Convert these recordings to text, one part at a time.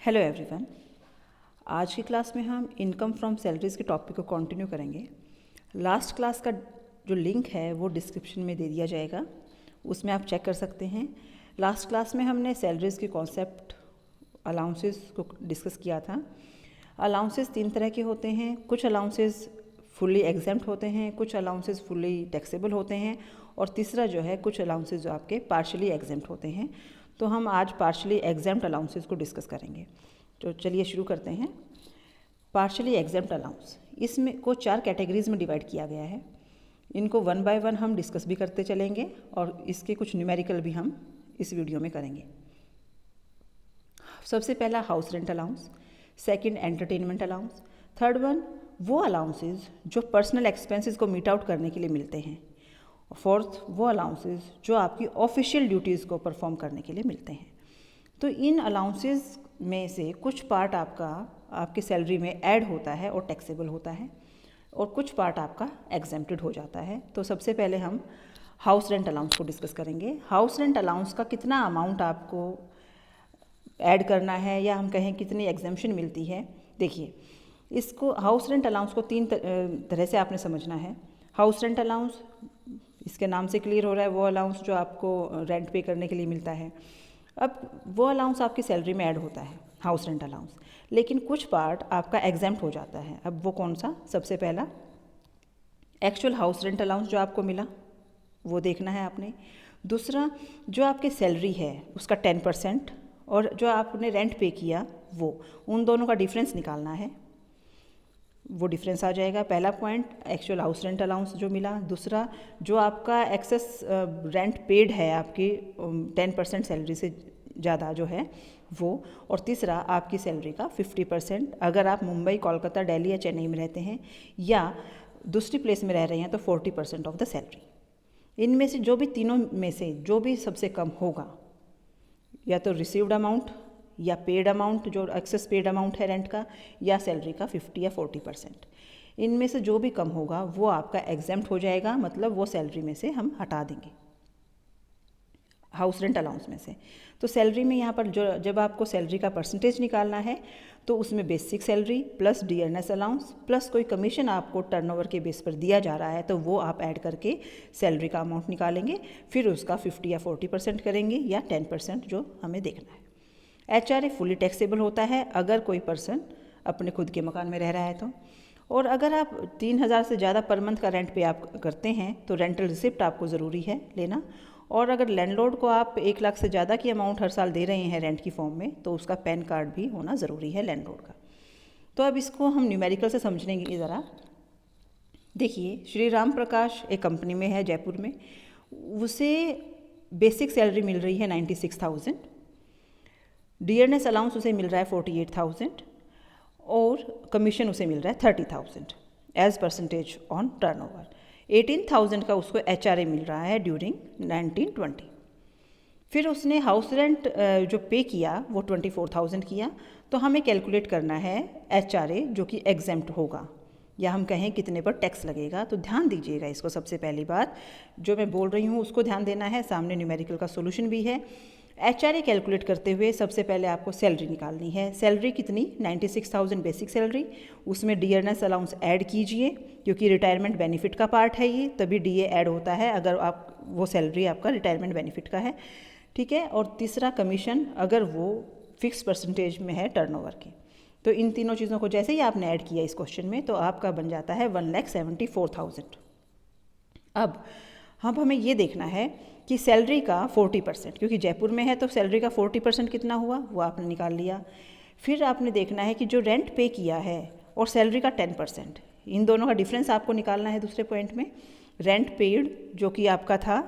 Hello everyone. आज की class में हम इनकम फ्रॉम सैलरीज़ के टॉपिक को कंटिन्यू करेंगे। लास्ट क्लास का जो लिंक है वो डिस्क्रिप्शन में दे दिया जाएगा, उसमें आप चेक कर सकते हैं। लास्ट क्लास में हमने सैलरीज़ के कॉन्सेप्ट अलाउंसेस को डिस्कस किया था। अलाउंसेस 3 तरह के होते हैं। कुछ अलाउंसेस फुल्ली एग्जेम्प्ट होते हैं, कुछ अलाउंसेस फुल्ली टैक्सेबल होते हैं, और तीसरा जो है कुछ अलाउंसेस जो आपके पार्शली एग्जेम्प्ट होते हैं। तो हम आज पार्शली एग्जेम्प्ट अलाउंसेस को डिस्कस करेंगे। तो चलिए शुरू करते हैं। पार्शली एग्जेम्प्ट अलाउंस, इसमें को 4 कैटेगरीज में डिवाइड किया गया है। इनको 1 बाय 1 हम डिस्कस भी करते चलेंगे और इसके कुछ न्यूमेरिकल भी हम इस वीडियो में करेंगे। सबसे पहला house rent allowance, second entertainment allowance, third one वो अलाउंसेस जो पर्सनल एक्सपेंसेस को मीट आउट करने के लिए मिलते हैं, फोर्थ वो अलाउंसेस जो आपकी ऑफिशियल ड्यूटीज़ को परफॉर्म करने के लिए मिलते हैं। तो इन अलाउंसेस में से कुछ पार्ट आपकी सैलरी में ऐड होता है और टैक्सेबल होता है, और कुछ पार्ट आपका एग्जेम्प्टेड हो जाता है। तो सबसे पहले हम हाउस रेंट अलाउंस को डिस्कस करेंगे। हाउस रेंट अलाउंस का कितना अमाउंट आपको ऐड करना है, या हम कहें कितनी एग्जेम्पशन मिलती है। देखिए, इसको हाउस रेंट अलाउंस को 3 तरह से आपने समझना है। हाउस रेंट अलाउंस, इसके नाम से क्लियर हो रहा है, वो अलाउंस जो आपको रेंट पे करने के लिए मिलता है। अब वो अलाउंस आपकी सैलरी में ऐड होता है, हाउस रेंट अलाउंस, लेकिन कुछ पार्ट आपका एग्जेम्प्ट हो जाता है। अब वो कौन सा? सबसे पहला एक्चुअल हाउस रेंट अलाउंस जो आपको मिला वो देखना है आपने। दूसरा, जो आपकी सैलरी है उसका 10% और जो आपने रेंट पे किया वो, उन दोनों का डिफरेंस निकालना है। वो डिफरेंस आ जाएगा। पहला point actual house rent allowance जो मिला। दूसरा, जो आपका एक्सेस रेंट पेड है आपकी 10% सैलरी से ज़्यादा जो है वो, और तीसरा आपकी सैलरी का 50% अगर आप मुंबई, कोलकाता, दिल्ली या चेन्नई में रहते हैं, या दूसरी प्लेस में रह रहे हैं तो 40% ऑफ द सैलरी। इनमें से जो भी तीनों में से जो भी सबसे कम होगा, या तो रिसीव्ड अमाउंट या पेड अमाउंट, जो एक्सेस पेड अमाउंट है रेंट का, या सैलरी का 50 या 40%, इनमें से जो भी कम होगा वो आपका एग्जेम्प्ट हो जाएगा, मतलब वो सैलरी में से हम हटा देंगे, हाउस रेंट अलाउंस में से। तो सैलरी में यहाँ पर जो जब आपको सैलरी का परसेंटेज निकालना है तो उसमें basic salary plus dearness allowance plus कोई कमीशन आपको टर्नओवर के बेस पर दिया जा रहा है तो वो आप ऐड करके सैलरी का अमाउंट निकालेंगे। फिर उसका 50 या 40% करेंगे, या 10% जो हमें देखना है। HRA फुली टैक्सेबल होता है अगर कोई पर्सन अपने खुद के मकान में रह रहा है तो। और अगर आप 3000 से ज़्यादा पर मंथ का रेंट पे आप करते हैं तो रेंटल रिसिप्ट आपको ज़रूरी है लेना। और अगर लैंडलॉर्ड को आप 1 लाख से ज़्यादा की अमाउंट हर साल दे रहे हैं रेंट की फॉर्म में, तो उसका पैन कार्ड भी होना ज़रूरी है लैंडलॉर्ड का। तो अब इसको हम न्यूमेरिकल से समझेंगे ज़रा। देखिए, श्री राम प्रकाश एक कंपनी में है जयपुर में, उसे बेसिक सैलरी मिल रही है 96,000, डियरनेस अलाउंस उसे मिल रहा है 48,000, और कमीशन उसे मिल रहा है 30,000 एज परसेंटेज ऑन टर्नओवर। 18,000 का उसको HRA मिल रहा है ड्यूरिंग 1920। फिर उसने हाउस रेंट जो पे किया वो 24,000 किया। तो हमें कैलकुलेट करना है HRA जो कि एग्जेम्प्ट होगा, या हम कहें कितने पर टैक्स लगेगा। तो ध्यान दीजिएगा इसको, सबसे पहली बात जो मैं बोल रही हूँ उसको ध्यान देना है। सामने न्यूमेरिकल का सोल्यूशन भी है। HRA कैलकुलेट करते हुए सबसे पहले आपको सैलरी निकालनी है। सैलरी कितनी? 96,000 बेसिक सैलरी, उसमें डियरनेस अलाउंस ऐड कीजिए क्योंकि रिटायरमेंट बेनिफिट का पार्ट है ये, तभी DA ऐड होता है अगर आप वो सैलरी आपका रिटायरमेंट बेनिफिट का है, ठीक है। और तीसरा कमीशन अगर वो फिक्स परसेंटेज में है टर्नओवर की। तो इन तीनों चीज़ों को जैसे ही आपने ऐड किया इस क्वेश्चन में तो आपका बन जाता है 1,74,000। अब हमें ये देखना है कि सैलरी का 40%, क्योंकि जयपुर में है तो सैलरी का 40% कितना हुआ वो आपने निकाल लिया। फिर आपने देखना है कि जो रेंट पे किया है और सैलरी का 10%, इन दोनों का डिफरेंस आपको निकालना है। दूसरे पॉइंट में रेंट पेड जो कि आपका था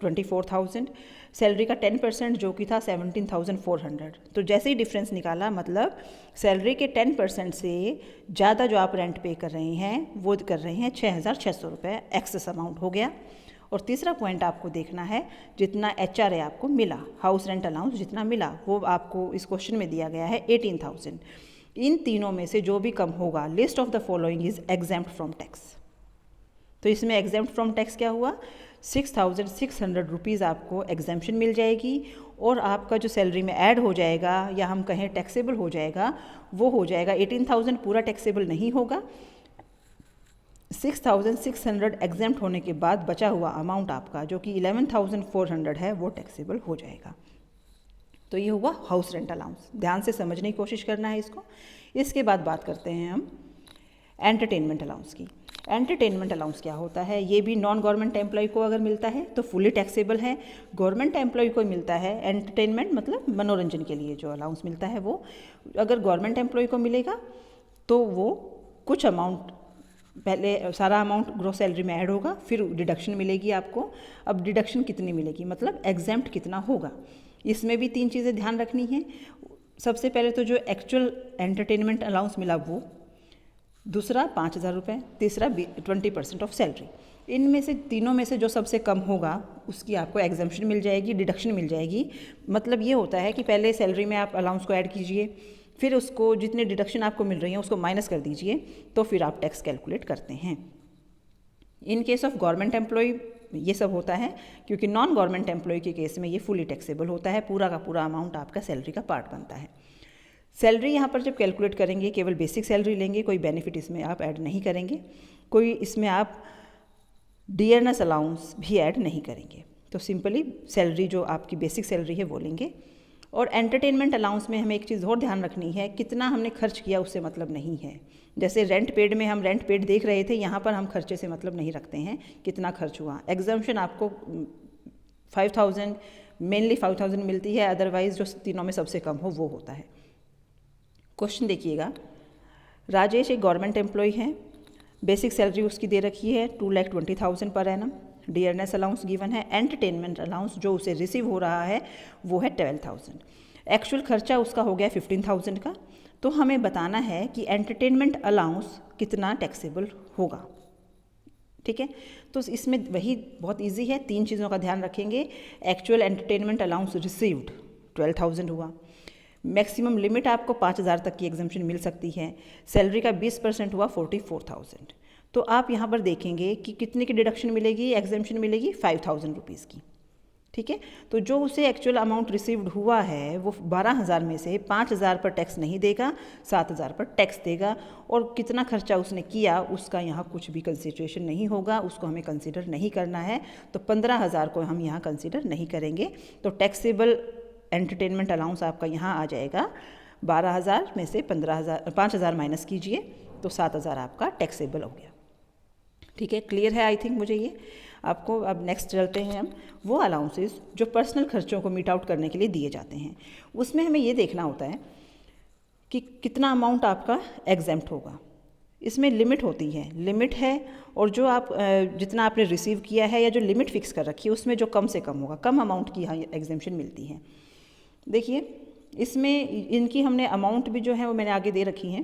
24,000, सैलरी का 10% जो कि था 17,400। तो जैसे ही डिफरेंस निकाला, मतलब सैलरी के 10% से ज़्यादा जो आप रेंट पे कर रहे हैं वो कर रहे हैं 6,600 रुपये, एक्सेस अमाउंट हो गया। और तीसरा पॉइंट आपको देखना है जितना HRA आपको मिला, हाउस रेंट अलाउंस जितना मिला वो आपको इस क्वेश्चन में दिया गया है 18,000। इन तीनों में से जो भी कम होगा, list of the following is exempt from tax. तो इसमें एग्जेम्प्ट फ्रॉम टैक्स क्या हुआ? 6,600 रुपीज़ आपको एग्जेम्पशन मिल जाएगी, और आपका जो सैलरी में ऐड हो जाएगा या हम कहें टैक्सेबल हो जाएगा वो हो जाएगा 18,000 पूरा टैक्सेबल नहीं होगा। 6,600 एग्जेम्प्ट होने के बाद बचा हुआ अमाउंट आपका जो कि 11,400 है वो टैक्सेबल हो जाएगा। तो ये हुआ हाउस रेंट अलाउंस। ध्यान से समझने की कोशिश करना है इसको। इसके बाद बात करते हैं हम एंटरटेनमेंट अलाउंस की। एंटरटेनमेंट अलाउंस क्या होता है? ये भी नॉन गवर्नमेंट एम्प्लॉय को अगर मिलता है तो फुली टैक्सेबल है। गवर्नमेंट एम्प्लॉय को मिलता है एंटरटेनमेंट मतलब मनोरंजन के लिए जो अलाउंस मिलता है वो अगर गवर्नमेंट एम्प्लॉय को मिलेगा तो वो कुछ अमाउंट, पहले सारा अमाउंट ग्रॉस सैलरी में ऐड होगा, फिर डिडक्शन मिलेगी आपको। अब डिडक्शन कितनी मिलेगी मतलब एग्जेम्प्ट कितना होगा, इसमें भी 3 चीज़ें ध्यान रखनी है। सबसे पहले तो जो एक्चुअल एंटरटेनमेंट अलाउंस मिला वो, दूसरा 5,000 रुपये, तीसरा 20% ऑफ सैलरी। इनमें से तीनों में से जो सबसे कम होगा उसकी आपको एग्जेम्पशन मिल जाएगी, डिडक्शन मिल जाएगी। मतलब ये होता है कि पहले सैलरी में आप अलाउंस को ऐड कीजिए, फिर उसको जितने डिडक्शन आपको मिल रही हैं उसको माइनस कर दीजिए, तो फिर आप टैक्स कैलकुलेट करते हैं। In case of government employ ये सब होता है, क्योंकि नॉन गवर्नमेंट एम्प्लॉय के केस में ये फुली टैक्सेबल होता है, पूरा का पूरा अमाउंट आपका सैलरी का पार्ट बनता है। सैलरी यहाँ पर जब कैलकुलेट करेंगे केवल बेसिक सैलरी लेंगे, कोई बेनिफिट इसमें आप ऐड नहीं करेंगे, कोई इसमें आप डियरनेस अलाउंस भी ऐड नहीं करेंगे। तो सिंपली सैलरी जो आपकी बेसिक सैलरी है वो लेंगे। और एंटरटेनमेंट अलाउंस में हमें एक चीज़ और ध्यान रखनी है, कितना हमने खर्च किया उससे मतलब नहीं है। जैसे रेंट पेड में हम रेंट पेड देख रहे थे, यहाँ पर हम खर्चे से मतलब नहीं रखते हैं कितना खर्च हुआ। एग्जाम्पशन आपको 5,000 मेनली 5,000 मिलती है, अदरवाइज जो तीनों में सबसे कम हो वो होता है। क्वेश्चन देखिएगा, राजेश एक गवर्नमेंट एम्प्लॉय है, बेसिक सैलरी उसकी दे रखी है 2,20,000 per annum, dearness allowance given है, एंटरटेनमेंट अलाउंस जो उसे रिसीव हो रहा है वो है 12,000, एक्चुअल खर्चा उसका हो गया 15,000 का। तो हमें बताना है कि एंटरटेनमेंट अलाउंस कितना टैक्सेबल होगा। ठीक है, तो इसमें वही बहुत इजी है, 3 चीज़ों का ध्यान रखेंगे। एक्चुअल एंटरटेनमेंट अलाउंस रिसीव्ड 12,000 हुआ, मैक्सिमम लिमिट आपको 5,000 तक की एग्जम्पशन मिल सकती है, सैलरी का 20% हुआ 44,000। तो आप यहाँ पर देखेंगे कि कितने की डिडक्शन मिलेगी, एग्जम्पशन मिलेगी 5,000 रुपीज़ की। ठीक है, तो जो उसे एक्चुअल अमाउंट रिसीव्ड हुआ है वो 12,000 में से 5,000 पर टैक्स नहीं देगा, 7,000 पर टैक्स देगा। और कितना खर्चा उसने किया उसका यहाँ कुछ भी कंसिडरेशन नहीं होगा, उसको हमें कंसिडर नहीं करना है। तो 15,000 को हम यहाँ कंसिडर नहीं करेंगे। तो टैक्सेबल एंटरटेनमेंट अलाउंस आपका यहाँ आ जाएगा 12,000 में से 5,000 माइनस कीजिए तो 7,000 आपका टैक्सेबल हो गया। ठीक है, क्लियर है आई थिंक मुझे ये आपको। अब नेक्स्ट चलते हैं हम, वो अलाउंसेस जो पर्सनल खर्चों को मीट आउट करने के लिए दिए जाते हैं। उसमें हमें ये देखना होता है कि कितना अमाउंट आपका एग्जेम्प्ट होगा। इसमें लिमिट होती है, लिमिट है, और जो आप जितना आपने रिसीव किया है या जो लिमिट फिक्स कर रखी है उसमें जो कम से कम होगा, कम अमाउंट की यहाँ एग्जेम्पशन मिलती है। देखिए इसमें इनकी हमने अमाउंट भी जो है वो मैंने आगे दे रखी हैं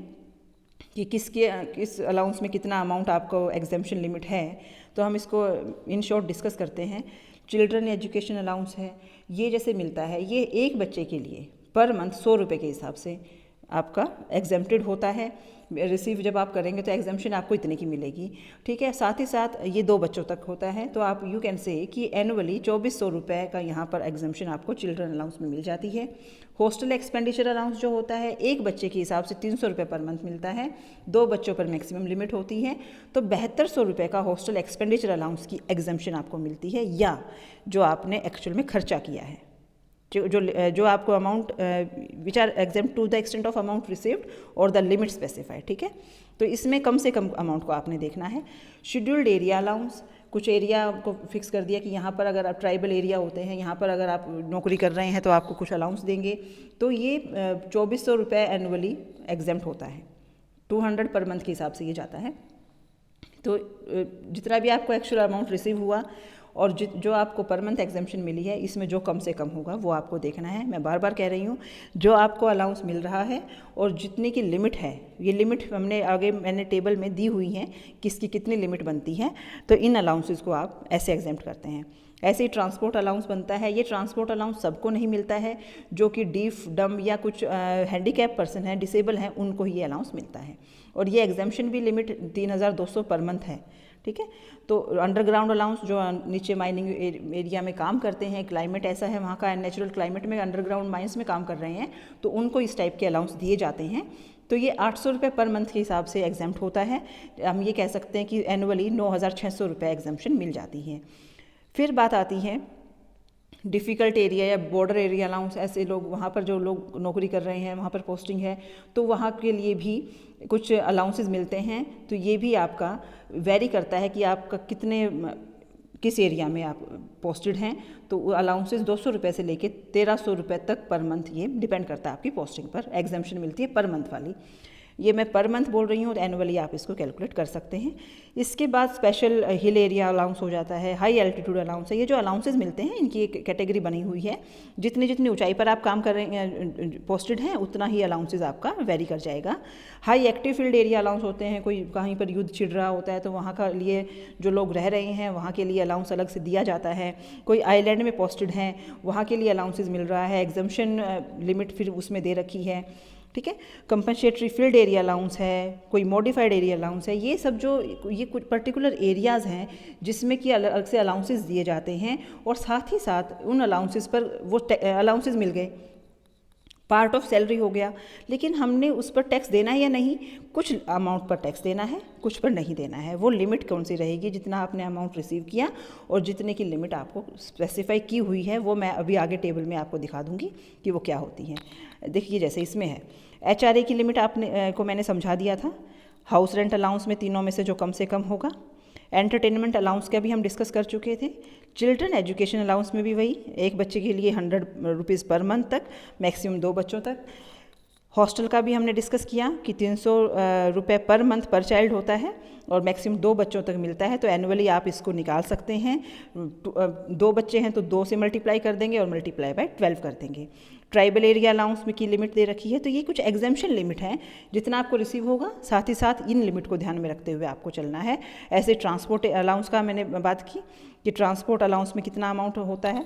कि किस अलाउंस में कितना अमाउंट आपको एग्जेम्पशन लिमिट है। तो हम इसको इन शॉर्ट डिस्कस करते हैं। चिल्ड्रन एजुकेशन अलाउंस है, ये जैसे मिलता है, ये एक बच्चे के लिए पर मंथ 100 रुपये के हिसाब से आपका एग्जेम्प्टेड होता है। रिसीव जब आप करेंगे तो एग्जाम्पशन आपको इतने की मिलेगी। ठीक है, साथ ही साथ ये 2 बच्चों तक होता है, तो आप यू कैन से कि एनुअली 2,400 रुपये का यहाँ पर एग्जाम्पशन आपको चिल्ड्रन अलाउंस में मिल जाती है। हॉस्टल एक्सपेंडिचर अलाउंस जो होता है एक बच्चे के हिसाब से 300 रुपये पर मंथ मिलता है, 2 बच्चों पर मैक्सिमम लिमिट होती है। तो 7200 रुपये का हॉस्टल एक्सपेंडिचर अलाउंस की एग्जाम्पशन आपको मिलती है, या जो आपने एक्चुअल में खर्चा किया है, जो आपको amount which are exempt to the extent of amount received और द लिमिट स्पेसिफाइड। ठीक है, तो इसमें कम से कम अमाउंट को आपने देखना है। शेड्यूल्ड एरिया अलाउंस, कुछ एरिया को फिक्स कर दिया कि यहाँ पर अगर आप ट्राइबल एरिया होते हैं, यहाँ पर अगर आप नौकरी कर रहे हैं तो आपको कुछ अलाउंस देंगे। तो ये 2,400 रुपये एनुअली एग्जेम्प्ट होता है, 200 पर मंथ के हिसाब से ये जाता है। तो जितना भी आपको एक्चुअल अमाउंट रिसीव हुआ और जो आपको पर मंथ एग्जेम्पशन मिली है, इसमें जो कम से कम होगा वो आपको देखना है। मैं बार बार कह रही हूँ, जो आपको अलाउंस मिल रहा है और जितने की लिमिट है, ये लिमिट हमने आगे मैंने टेबल में दी हुई है किसकी कितनी लिमिट बनती है, तो इन अलाउंसेस को आप ऐसे एग्जेम्प्ट करते हैं। ऐसे ही ट्रांसपोर्ट अलाउंस बनता है। ये ट्रांसपोर्ट अलाउंस सबको नहीं मिलता है, जो कि डीफ डम या कुछ हैंडीकैप पर्सन है, डिसेबल हैं, उनको ही ये अलाउंस मिलता है। और ये एग्जाम्पशन भी लिमिट 3,200 पर मंथ है। ठीक है। तो अंडरग्राउंड अलाउंस जो नीचे माइनिंग एरिया में काम करते हैं, क्लाइमेट ऐसा है वहाँ का, नेचुरल क्लाइमेट में अंडरग्राउंड माइंस में काम कर रहे हैं, तो उनको इस टाइप के अलाउंस दिए जाते हैं। तो ये 800 रुपये पर मंथ के हिसाब से एग्जाम्प्ट होता है। हम ये कह सकते हैं कि एनुअली 9,600 रुपये एग्जाम्पशन मिल जाती है। फिर बात आती है डिफ़िकल्ट एरिया या बॉर्डर एरिया अलाउंस। ऐसे लोग वहाँ पर जो लोग नौकरी कर रहे हैं, वहाँ पर पोस्टिंग है, तो वहाँ के लिए भी कुछ अलाउंसेस मिलते हैं। तो ये भी आपका वेरी करता है कि आपका किस एरिया में आप पोस्टेड हैं। तो अलाउंसेस 200 रुपये से लेके 1300 रुपये तक पर मंथ ये डिपेंड करता है आपकी पोस्टिंग पर। एग्जाम्पशन मिलती है पर मंथ वाली। ये मैं पर मंथ बोल रही हूँ, तो एनुअली आप इसको कैलकुलेट कर सकते हैं। इसके बाद स्पेशल हिल एरिया अलाउंस हो जाता है, हाई एल्टीट्यूड अलाउंस है। ये जो अलाउंसेस मिलते हैं इनकी एक कैटेगरी बनी हुई है। जितनी जितनी ऊंचाई पर आप काम कर रहे हैं, पोस्टेड हैं, उतना ही अलाउंसेस आपका वेरी कर जाएगा। High active field area allowance होते हैं, कोई कहीं पर युद्ध छिड़ रहा होता है तो वहाँ का लिए जो लोग रह रहे हैं वहाँ के लिए अलाउंस अलग से दिया जाता है। कोई आइलैंड में पोस्टेड हैं, वहाँ के लिए अलाउंसेस मिल रहा है, एग्जम्पशन लिमिट फिर उसमें दे रखी है। ठीक है। कंपनसेटरी फील्ड एरिया अलाउंस है, कोई मॉडिफाइड एरिया अलाउंस है। ये सब जो ये कुछ पर्टिकुलर एरियाज़ हैं जिसमें कि अलग से अलाउंसेस दिए जाते हैं, और साथ ही साथ उन अलाउंसेस पर वो अलाउंसेस मिल गए, पार्ट ऑफ सैलरी हो गया, लेकिन हमने उस पर टैक्स देना है या नहीं। कुछ अमाउंट पर टैक्स देना है, कुछ पर नहीं देना है। वो लिमिट कौन सी रहेगी, जितना आपने अमाउंट रिसीव किया और जितने की लिमिट आपको स्पेसिफाई की हुई है, वो मैं अभी आगे टेबल में आपको दिखा दूंगी कि वो क्या होती हैं। देखिए जैसे इसमें है HRA की लिमिट आपने को मैंने समझा दिया था। हाउस रेंट अलाउंस में तीनों में से जो कम से कम होगा। एंटरटेनमेंट अलाउंस का भी हम डिस्कस कर चुके थे। चिल्ड्रन एजुकेशन अलाउंस में भी वही, एक बच्चे के लिए 100 रुपीज़ पर मंथ तक, मैक्सिमम 2 बच्चों तक। हॉस्टल का भी हमने डिस्कस किया कि 300 रुपये पर मंथ पर चाइल्ड होता है और मैक्सिमम 2 बच्चों तक मिलता है। तो एनुअली आप इसको निकाल सकते हैं। 2 बच्चे हैं तो 2 से मल्टीप्लाई कर देंगे और मल्टीप्लाई बाय 12 कर देंगे। ट्राइबल एरिया अलाउंस में की लिमिट दे रखी है। तो ये कुछ एग्जाम्पशन लिमिट है, जितना आपको रिसीव होगा साथ ही साथ इन लिमिट को ध्यान में रखते हुए आपको चलना है। ऐसे ट्रांसपोर्ट अलाउंस का मैंने बात की कि ट्रांसपोर्ट अलाउंस में कितना अमाउंट होता है।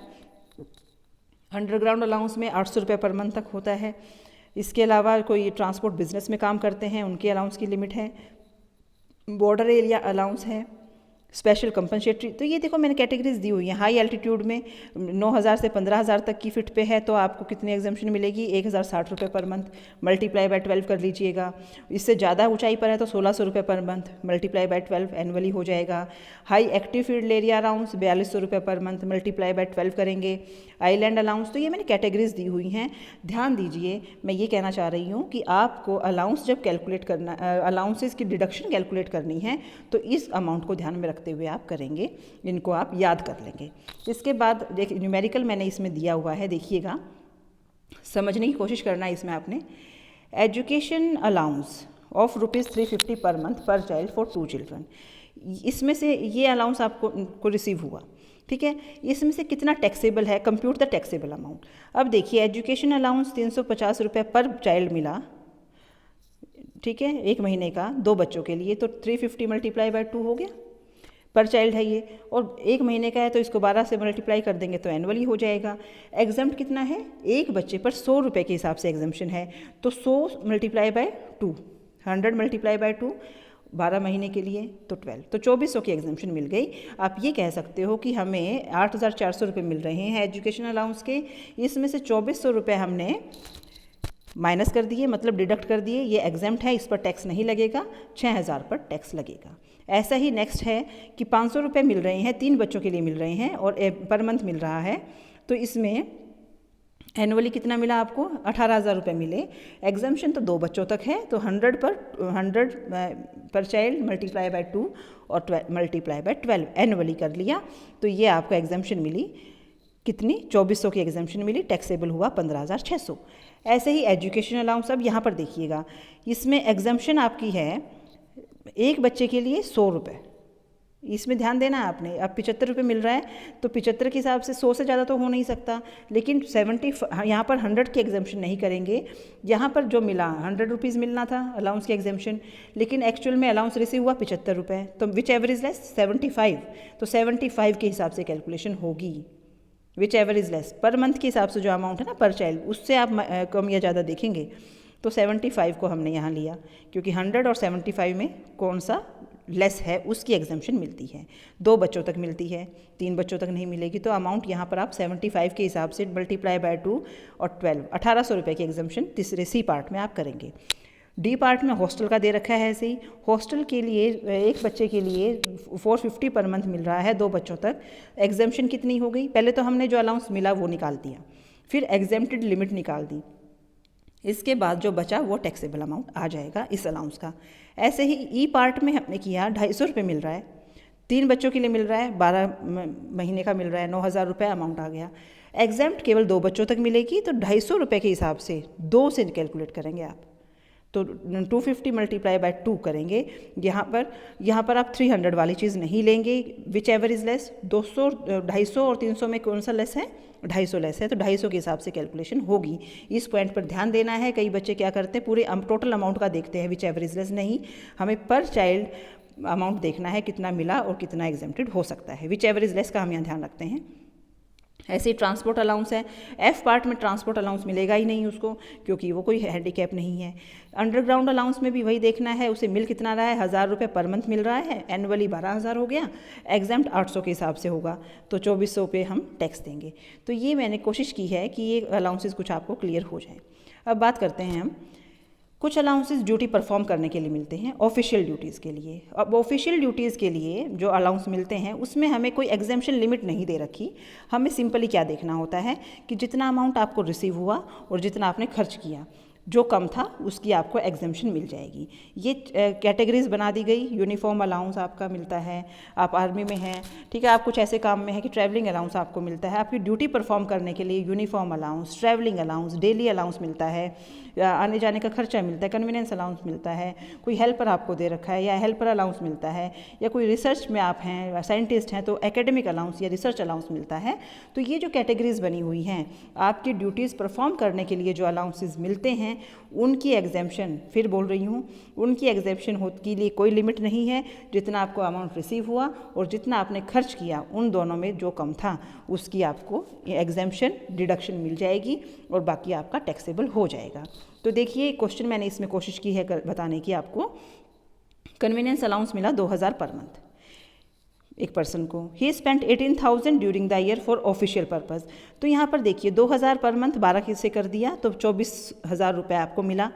अंडरग्राउंड अलाउंस में 800 रुपये पर मंथ तक होता है। इसके अलावा कोई ट्रांसपोर्ट बिजनेस में काम करते हैं, उनके अलाउंस की लिमिट है। बॉर्डर एरिया अलाउंस है, स्पेशल कंपनसेटरी। तो ये देखो मैंने कैटेगरीज दी हुई हैं। हाई एल्टीट्यूड में 9,000 से 15,000 तक की फिट पे है तो आपको कितनी एग्जाम्पशन मिलेगी, 1,060 रुपये पर मंथ, मल्टीप्लाई बाय 12 कर लीजिएगा। इससे ज़्यादा ऊंचाई पर है तो 1,600 रुपये per month, multiply by 12 annually हो जाएगा। High active field area allowance 4,200 रुपये पर मंथ, मल्टीप्लाई बाय 12 करेंगे। आइलैंड अलाउंस, तो ये मैंने कैटेगरीज दी हुई हैं। ध्यान दीजिए, मैं ये कहना चाह रही हूँ कि आपको अलाउंस जब कैलकुलेट करना, अलाउंसेस की डिडक्शन कैलकुलेट करनी है तो इस अमाउंट को ध्यान में रखते हुए आप करेंगे। इनको आप याद कर लेंगे। इसके बाद देखिए न्यूमेरिकल मैंने इसमें दिया हुआ है, देखिएगा, समझने की कोशिश करना है इसमें आपने। Education allowance of ₹350 per month पर चाइल्ड फॉर 2 चिल्ड्रन, इसमें से ये अलाउंस आपको रिसीव हुआ, ठीक है। इसमें से कितना टैक्सेबल है, कंप्यूट द टैक्सेबल अमाउंट। अब देखिए एजुकेशन अलाउंस 350 रुपये पर चाइल्ड मिला, ठीक है, 1 महीने का 2 बच्चों के लिए, तो 350 मल्टीप्लाई बाय 2 हो गया, पर चाइल्ड है ये, और 1 महीने का है तो इसको 12 से मल्टीप्लाई कर देंगे तो एनुअली हो जाएगा। एग्जाम्प्ट कितना है, एक बच्चे पर 100 रुपये के हिसाब से एग्जाम्पशन है, तो 100 मल्टीप्लाई बाय 2, 100 मल्टीप्लाई बाय 2, 12 महीने के लिए तो 12, तो 2400 की एग्जाम्पशन मिल गई। आप ये कह सकते हो कि हमें 8,400 रुपये मिल रहे हैं एजुकेशन अलाउंस के, इसमें से 2400 रुपये हमने माइनस कर दिए, मतलब डिडक्ट कर दिए। ये एग्जाम्प्ट है, इस पर टैक्स नहीं लगेगा, 6,000 पर टैक्स लगेगा। ऐसा ही नेक्स्ट है कि 500 रुपये मिल रहे हैं, 3 बच्चों के लिए मिल रहे हैं और पर मंथ मिल रहा है, तो इसमें एनुअली कितना मिला आपको, 18,000 रुपये मिले। एग्जाम्पशन तो 2 बच्चों तक है, तो 100 पर चाइल्ड मल्टीप्लाई बाय 2 और मल्टीप्लाई बाय 12 एनुअली कर लिया, तो ये आपको एग्जाम्पशन मिली कितनी, 2400 की एग्जाम्पशन मिली। टैक्सेबल हुआ 15,600। ऐसे ही एजुकेशन अलाउंस, अब यहाँ पर देखिएगा, इसमें एग्जाम्पशन आपकी है एक बच्चे के लिए 100 रुपये, इसमें ध्यान देना है आपने। अब 75 रुपये मिल रहा है तो 75 के हिसाब से 100 से ज़्यादा तो हो नहीं सकता, लेकिन 70 यहाँ पर 100 की एग्जाम्पशन नहीं करेंगे। यहाँ पर जो मिला 100 रुपीज़ मिलना था अलाउंस की एग्जाम्पशन, लेकिन एक्चुअल में अलाउंस रिसीव हुआ 75 रुपये, तो विच एवर इज़ लेस 75, तो 75 के हिसाब से कैलकुलेशन होगी। Which ever is less per month के हिसाब से जो अमाउंट है ना पर चाइल्ड, उससे आप कम या ज़्यादा देखेंगे, तो 75 को हमने यहाँ लिया, क्योंकि 100 और 75 में कौन सा लेस है उसकी एग्जम्पशन मिलती है। 2 बच्चों तक मिलती है, 3 बच्चों तक नहीं मिलेगी। तो अमाउंट यहाँ पर आप 75 के हिसाब से मल्टीप्लाई बाय 2 और 12 1800 रुपये की एग्जम्पशन तीसरे सी पार्ट में आप करेंगे। डी पार्ट में हॉस्टल का दे रखा है ऐसे ही। हॉस्टल के लिए एक बच्चे के लिए 450 पर मंथ मिल रहा है 2 बच्चों तक। एग्जम्पशन कितनी हो गई? पहले तो हमने जो अलाउंस मिला वो निकाल दिया, फिर एग्जेम्प्टेड लिमिट निकाल दी, इसके बाद जो बचा वो टैक्सेबल अमाउंट आ जाएगा इस अलाउंस का। ऐसे ही ई पार्ट में हमने किया 250 रुपये मिल रहा है, 3 बच्चों के लिए मिल रहा है, 12 महीने का मिल रहा है, 9000 रुपये अमाउंट आ गया। एग्जेम्प्ट केवल 2 बच्चों तक मिलेगी तो 250 रुपये के हिसाब से 2 से कैलकुलेट करेंगे आप। तो 250 मल्टीप्लाई बाय 2 करेंगे। यहाँ पर आप 300 वाली चीज़ नहीं लेंगे, विच एवर इज़ लेस। 200 250 और 300 में कौन सा लेस है? 250 लेस है, तो 250 के हिसाब से कैलकुलेशन होगी। इस पॉइंट पर ध्यान देना है। कई बच्चे क्या करते हैं, पूरे टोटल अमाउंट का देखते हैं, विच एवर इज़ लेस नहीं, हमें पर चाइल्ड अमाउंट देखना है कितना मिला और कितना एग्जेम्प्टेड हो सकता है। विच एवर इज़ लेस का हम यहाँ ध्यान रखते हैं। ऐसे ही ट्रांसपोर्ट अलाउंस है। एफ पार्ट में ट्रांसपोर्ट अलाउंस मिलेगा ही नहीं उसको, क्योंकि वो कोई हैंडीकैप नहीं है। अंडरग्राउंड अलाउंस में भी वही देखना है, उसे मिल कितना रहा है, 1000 रुपये पर मंथ मिल रहा है, एनुअली 12000 हो गया, एग्जाम्प्ट 800 के हिसाब से होगा, तो 2400 पे हम टैक्स देंगे। तो ये मैंने कोशिश की है कि ये अलाउंसेस कुछ आपको क्लियर हो जाए। अब बात करते हैं हम, कुछ अलाउंसेस ड्यूटी परफॉर्म करने के लिए मिलते हैं, ऑफिशियल ड्यूटीज़ के लिए। अब ऑफिशियल ड्यूटीज़ के लिए जो अलाउंस मिलते हैं उसमें हमें कोई एग्जेम्पशन लिमिट नहीं दे रखी। हमें सिंपली क्या देखना होता है कि जितना अमाउंट आपको रिसीव हुआ और जितना आपने खर्च किया, जो कम था उसकी आपको एग्जेम्पशन मिल जाएगी। ये कैटेगरीज बना दी गई। यूनिफॉर्म अलाउंस आपका मिलता है, आप आर्मी में हैं, ठीक है, आप कुछ ऐसे काम में है कि ट्रैवलिंग अलाउंस आपको मिलता है। आपकी ड्यूटी परफॉर्म करने के लिए uniform allowance, travelling allowance, daily allowance मिलता है, आने जाने का खर्चा मिलता है, कन्वीनियंस अलाउंस मिलता है, कोई हेल्पर आपको दे रखा है या हेल्पर अलाउंस मिलता है, या कोई रिसर्च में आप हैं, साइंटिस्ट हैं तो एकेडमिक अलाउंस या रिसर्च अलाउंस मिलता है। तो ये जो कैटेगरीज बनी हुई हैं, आपकी ड्यूटीज़ परफॉर्म करने के लिए जो अलाउंसेस मिलते हैं उनकी एग्जेम्पशन, फिर बोल रही हूँ, उनकी एग्जेम्पशन के लिए कोई लिमिट नहीं है। जितना आपको अमाउंट रिसीव हुआ और जितना आपने खर्च किया, उन दोनों में जो कम था उसकी आपको एग्जेम्पशन डिडक्शन मिल जाएगी और बाकी आपका टैक्सेबल हो जाएगा। तो देखिए क्वेश्चन मैंने इसमें कोशिश की है बताने की आपको। कन्वीनियंस अलाउंस मिला 2000 पर मंथ एक पर्सन को। ही spent 18,000 during the year for official purpose. तो यहाँ पर देखिए 2000 पर मंथ 12 से कर दिया तो 24,000 रुपये आपको मिला।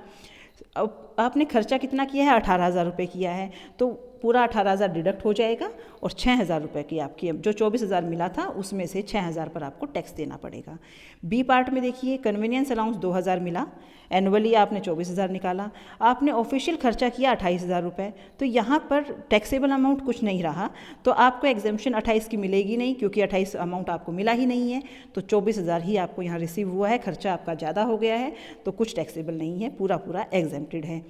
अब आपने खर्चा कितना किया है? 18,000 रुपये किया है, तो पूरा 18,000 डिडक्ट हो जाएगा और 6,000 रुपये की आपकी जो 24,000 मिला था उसमें से 6,000 पर आपको टैक्स देना पड़ेगा। बी पार्ट में देखिए कन्वीनियंस अलाउंस 2,000 मिला, एनुअली आपने 24,000 निकाला, आपने ऑफिशियल खर्चा किया 28,000 रुपये, तो यहाँ पर टैक्सेबल अमाउंट कुछ नहीं रहा, तो आपको एग्जेम्पशन 28 की मिलेगी नहीं, क्योंकि 28 अमाउंट आपको मिला ही नहीं है। तो 24,000 ही आपको यहाँ रिसीव हुआ है, खर्चा आपका ज़्यादा हो गया है, तो कुछ टैक्सेबल नहीं है, पूरा एग्जेम्प्टेड है।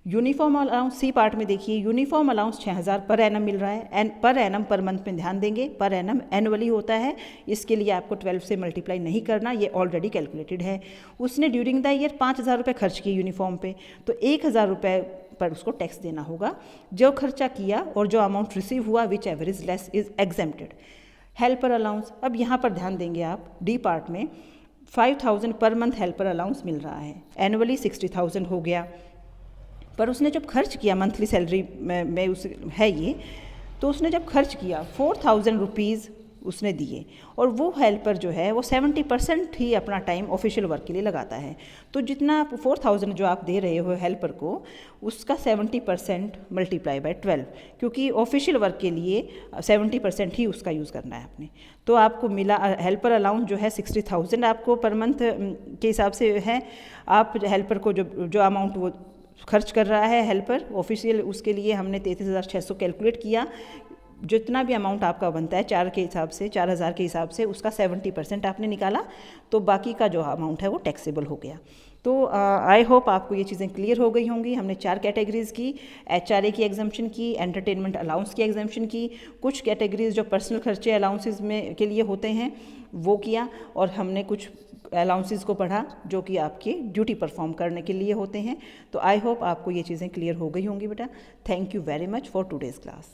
यूनिफॉर्म अलाउंस सी पार्ट में देखिए, यूनिफॉर्म अलाउंस 6,000 पर एनम मिल रहा है। पर एनम पर मंथ में ध्यान देंगे, पर एनम एनुअली होता है, इसके लिए आपको 12 से मल्टीप्लाई नहीं करना, ये ऑलरेडी कैलकुलेटेड है। उसने ड्यूरिंग द ईयर 5,000 रुपये खर्च किए यूनिफॉर्म पे, तो 1,000 रुपये पर उसको टैक्स देना होगा। जो खर्चा किया और जो अमाउंट रिसीव हुआ, which ever is less is exempted. Helper allowance, अब यहाँ पर ध्यान देंगे आप, डी पार्ट में 5,000 पर मंथ हेल्पर अलाउंस मिल रहा है, एनुअली 60,000 हो गया। पर उसने जब खर्च किया, मंथली सैलरी में उस है ये, तो उसने जब खर्च किया 4,000 रुपीज़ उसने दिए, और वो हेल्पर जो है वो 70% ही अपना टाइम ऑफिशियल वर्क के लिए लगाता है। तो जितना 4,000 जो आप दे रहे हो हेल्पर को, उसका 70% मल्टीप्लाई बाय 12, क्योंकि ऑफिशियल वर्क के लिए 70% ही उसका यूज़ करना है आपने। तो आपको मिला हेल्पर अलाउंस जो है 60,000 आपको पर मंथ के हिसाब से है। आप हेल्पर को जो अमाउंट वो खर्च कर रहा है हेल्पर ऑफिशियल, उसके लिए हमने 33,600 कैलकुलेट किया। जितना भी अमाउंट आपका बनता है 4 के हिसाब से, 4,000 के हिसाब से, उसका 70% आपने निकाला, तो बाकी का जो अमाउंट है वो टैक्सेबल हो गया। तो आई होप आपको ये चीज़ें क्लियर हो गई होंगी। हमने 4 कैटेगरीज़ की, HRA की एग्जाम्पशन की, एंटरटेनमेंट अलाउंस की एग्जाम्पशन की, कुछ कैटेगरीज जो पर्सनल खर्चे अलाउंसेस में के लिए होते हैं वो किया, और हमने कुछ अलाउंसेस को पढ़ा जो कि आपके ड्यूटी परफॉर्म करने के लिए होते हैं। तो आई होप आपको ये चीज़ें क्लियर हो गई होंगी बेटा। Thank you very much for today's class.